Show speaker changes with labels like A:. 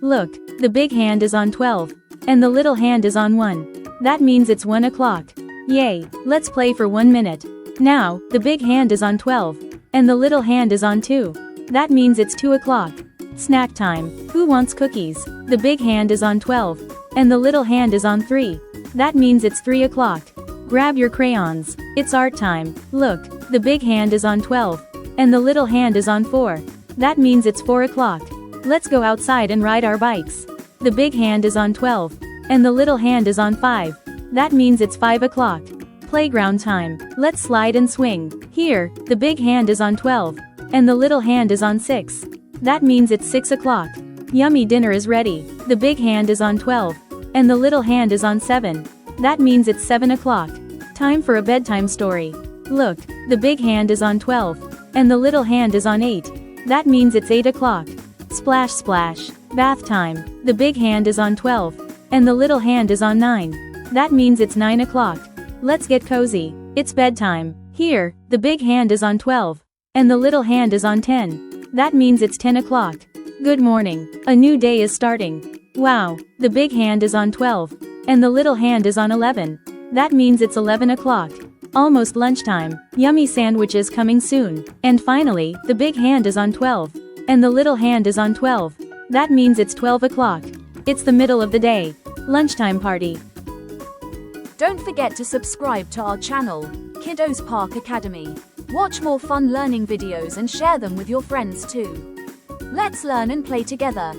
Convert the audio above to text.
A: Look, the big hand is on 12. And the little hand is on 1. That means it's 1 o'clock. Yay, let's play for 1 minute. Now, the big hand is on 12. And the little hand is on 2. That means it's 2 o'clock. Snack time. Who wants cookies? The big hand is on 12. And the little hand is on 3. That means it's 3 o'clock. Grab your crayons. It's art time. Look, the big hand is on 12. And the little hand is on 4. That means it's 4 o'clock. Let's go outside and ride our bikes. The big hand is on 12. And the little hand is on 5. That means it's 5 o'clock. Playground time. Let's slide and swing. Here, the big hand is on 12. And the little hand is on 6. That means it's 6 o'clock. Yummy dinner is ready. The big hand is on 12. And the little hand is on 7. That means it's 7 o'clock. Time for a bedtime story. Look, the big hand is on 12. And the little hand is on 8. That means it's 8 o'clock. Splash splash. Bath time. The big hand is on 12. And the little hand is on 9. That means it's 9 o'clock. Let's get cozy. It's bedtime. Here, the big hand is on 12. And the little hand is on 10. That means it's 10 o'clock. Good morning. A new day is starting. Wow, the big hand is on 12. And the little hand is on 11. That means it's 11 o'clock. Almost lunchtime. Yummy sandwiches coming soon. And finally, the big hand is on 12. And the little hand is on 12. That means it's 12 o'clock. It's the middle of the day. Lunchtime party.
B: Don't forget to subscribe to our channel, Kiddos Park Academy. Watch more fun learning videos and share them with your friends too. Let's learn and play together.